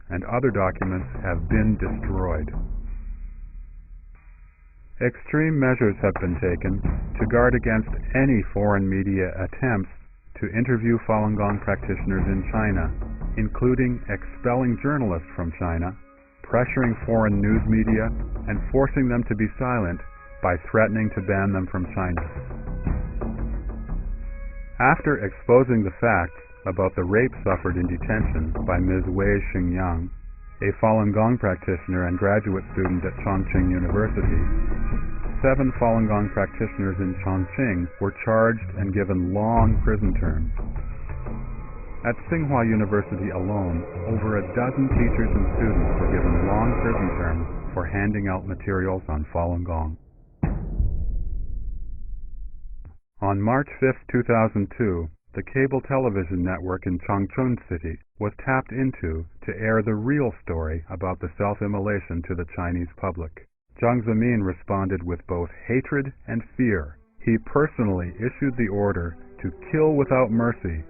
and other documents have been destroyed. Extreme measures have been taken to guard against any foreign media attempts to interview Falun Gong practitioners in China, including expelling journalists from China, pressuring foreign news media, and forcing them to be silent by threatening to ban them from China. After exposing the facts about the rape suffered in detention by Ms. Wei Xingyang, a Falun Gong practitioner and graduate student at Chongqing University, 7 Falun Gong practitioners in Chongqing were charged and given long prison terms. At Tsinghua University alone, over a dozen teachers and students were given long prison terms for handing out materials on Falun Gong. On March 5, 2002, the cable television network in Changchun City was tapped into to air the real story about the self-immolation to the Chinese public. Jiang Zemin responded with both hatred and fear. He personally issued the order to kill without mercy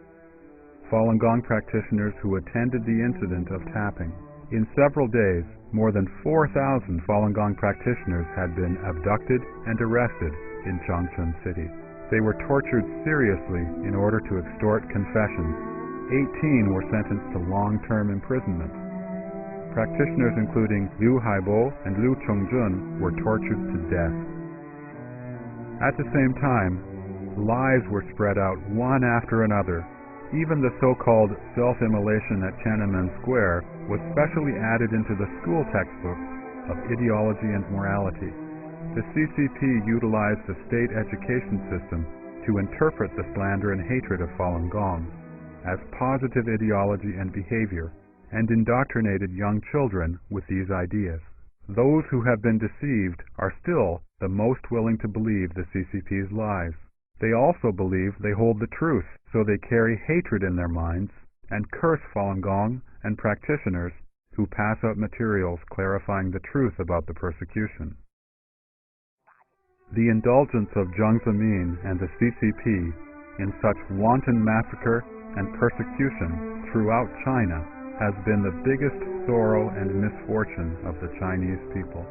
Falun Gong practitioners who attended the incident of tapping. In several days, more than 4,000 Falun Gong practitioners had been abducted and arrested in Changchun City. They were tortured seriously in order to extort confessions. 18 were sentenced to long-term imprisonment. Practitioners including Liu Haibo and Liu Chongjun were tortured to death. At the same time, lies were spread out one after another. Even the so-called self-immolation at Tiananmen Square was specially added into the school textbooks of ideology and morality. The CCP utilized the state education system to interpret the slander and hatred of Falun Gong as positive ideology and behavior, and indoctrinated young children with these ideas. Those who have been deceived are still the most willing to believe the CCP's lies. They also believe they hold the truth, so they carry hatred in their minds and curse Falun Gong and practitioners who pass out materials clarifying the truth about the persecution. The indulgence of Jiang Zemin and the CCP in such wanton massacre and persecution throughout China has been the biggest sorrow and misfortune of the Chinese people.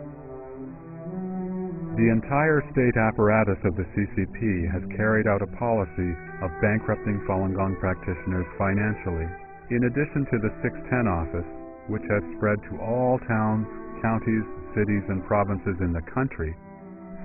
The entire state apparatus of the CCP has carried out a policy of bankrupting Falun Gong practitioners financially. In addition to the 610 office, which has spread to all towns, counties, cities, and provinces in the country,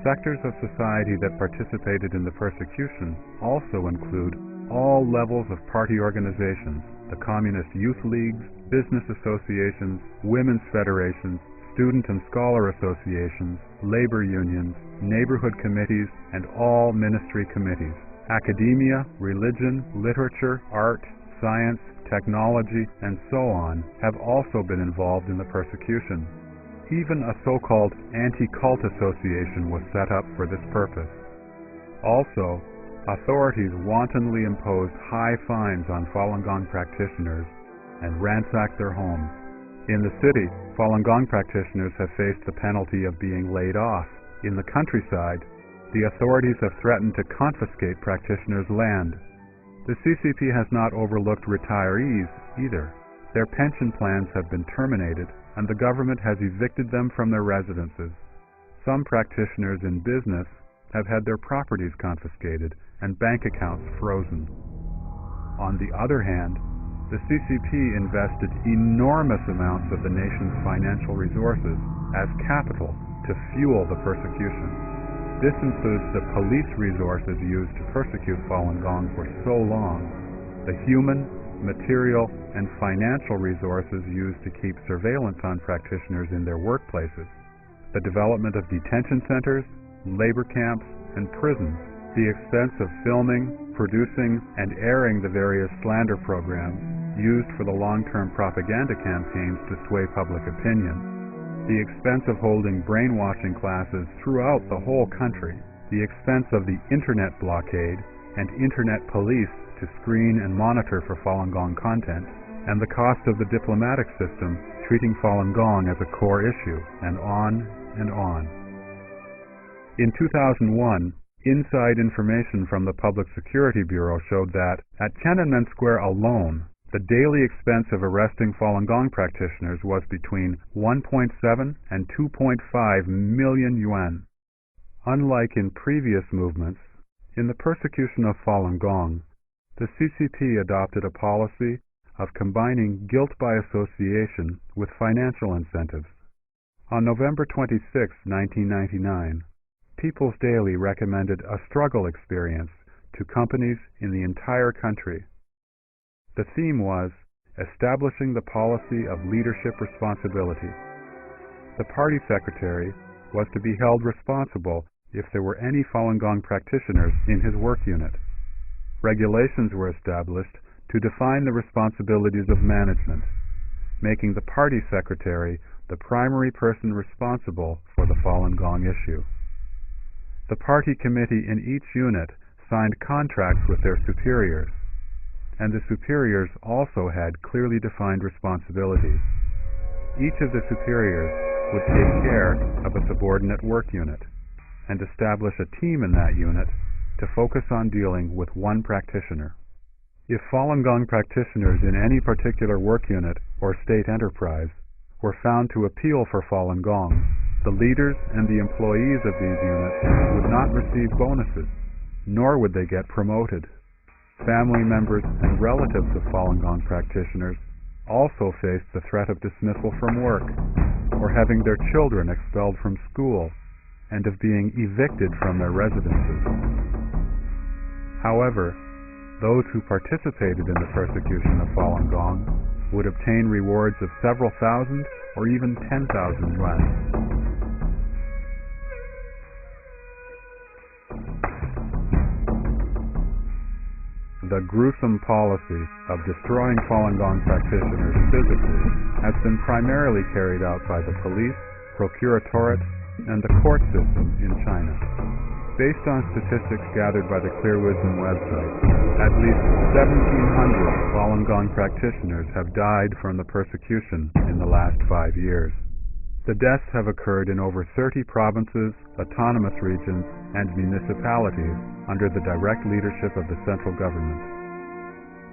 sectors of society that participated in the persecution also include all levels of party organizations, the communist youth leagues, business associations, women's federations, student and scholar associations, labor unions, neighborhood committees, and all ministry committees. Academia, religion, literature, art, science, technology, and so on have also been involved in the persecution. Even a so-called anti-cult association was set up for this purpose. Also, authorities wantonly imposed high fines on Falun Gong practitioners and ransacked their homes. In the city, Falun Gong practitioners have faced the penalty of being laid off. In the countryside, the authorities have threatened to confiscate practitioners' land. The CCP has not overlooked retirees either. Their pension plans have been terminated, and the government has evicted them from their residences. Some practitioners in business have had their properties confiscated and bank accounts frozen. On the other hand, the CCP invested enormous amounts of the nation's financial resources as capital to fuel the persecution. This includes the police resources used to persecute Falun Gong for so long, the human, material, and financial resources used to keep surveillance on practitioners in their workplaces, the development of detention centers, labor camps, and prisons, the expense of filming, producing, and airing the various slander programs used for the long-term propaganda campaigns to sway public opinion, the expense of holding brainwashing classes throughout the whole country, the expense of the internet blockade and internet police to screen and monitor for Falun Gong content, and the cost of the diplomatic system treating Falun Gong as a core issue, and on and on. In 2001, inside information from the Public Security Bureau showed that at Tiananmen Square alone, The daily expense of arresting Falun Gong practitioners was between 1.7 and 2.5 million yuan. Unlike in previous movements, in the persecution of Falun Gong, the CCP adopted a policy of combining guilt by association with financial incentives. On November 26, 1999, People's Daily recommended a struggle experience to companies in the entire country. The theme was establishing the policy of leadership responsibility. The party secretary was to be held responsible if there were any Falun Gong practitioners in his work unit. Regulations were established to define the responsibilities of management, making the party secretary the primary person responsible for the Falun Gong issue. The party committee in each unit signed contracts with their superiors, and the superiors also had clearly defined responsibilities. Each of the superiors would take care of a subordinate work unit and establish a team in that unit to focus on dealing with one practitioner. If Falun Gong practitioners in any particular work unit or state enterprise were found to appeal for Falun Gong, the leaders and the employees of these units would not receive bonuses, nor would they get promoted. Family members and relatives of Falun Gong practitioners also faced the threat of dismissal from work, or having their children expelled from school, and of being evicted from their residences. However, those who participated in the persecution of Falun Gong would obtain rewards of several thousand or even 10,000 yuan. The gruesome policy of destroying Falun Gong practitioners physically has been primarily carried out by the police, procuratorate, and the court system in China. Based on statistics gathered by the Clear Wisdom website, at least 1,700 Falun Gong practitioners have died from the persecution in the last 5 years. The deaths have occurred in over 30 provinces, autonomous regions, and municipalities under the direct leadership of the central government.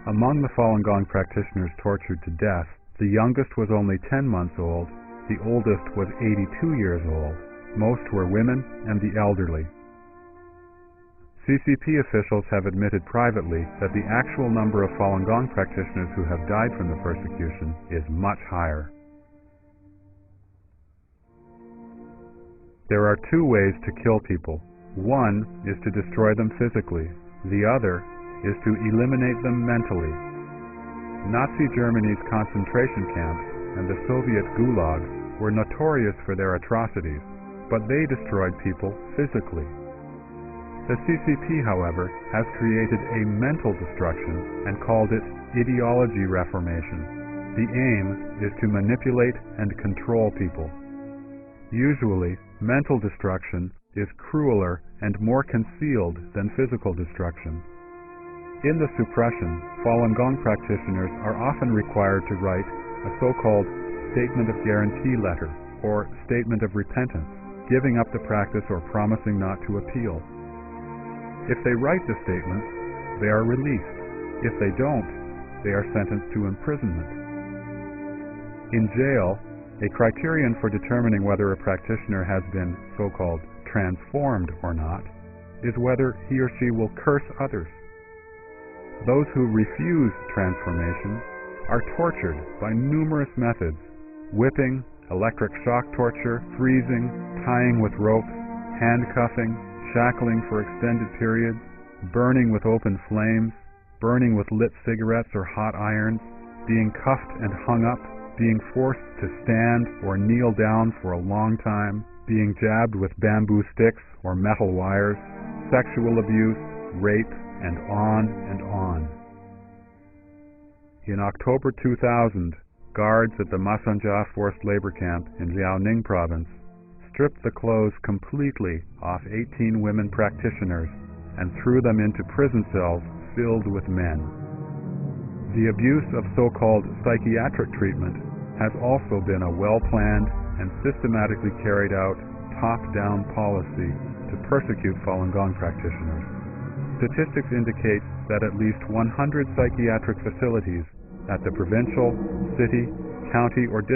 Among the Falun Gong practitioners tortured to death, the youngest was only 10 months old, the oldest was 82 years old. Most were women and the elderly. CCP officials have admitted privately that the actual number of Falun Gong practitioners who have died from the persecution is much higher. There are two ways to kill people. One is to destroy them physically. The other is to eliminate them mentally. Nazi Germany's concentration camps and the Soviet gulags were notorious for their atrocities, but they destroyed people physically. The CCP, however, has created a mental destruction and called it ideology reformation. The aim is to manipulate and control people. Usually, mental destruction is crueler and more concealed than physical destruction. In the suppression, Falun Gong practitioners are often required to write a so-called statement of guarantee letter or statement of repentance, giving up the practice or promising not to appeal. If they write the statement, they are released. If they don't, they are sentenced to imprisonment. In jail, a criterion for determining whether a practitioner has been so-called transformed or not is whether he or she will curse others. Those who refuse transformation are tortured by numerous methods: whipping, electric shock torture, freezing, tying with ropes, handcuffing, shackling for extended periods, burning with open flames, burning with lit cigarettes or hot irons, being cuffed and hung up, being forced to stand or kneel down for a long time, being jabbed with bamboo sticks or metal wires, sexual abuse, rape, and on and on. In October 2000, guards at the Masanja forced labor camp in Liaoning province stripped the clothes completely off 18 women practitioners and threw them into prison cells filled with men. The abuse of so-called psychiatric treatment has also been a well-planned and systematically carried out top-down policy to persecute Falun Gong practitioners. Statistics indicate that at least 100 psychiatric facilities at the provincial, city, county, or district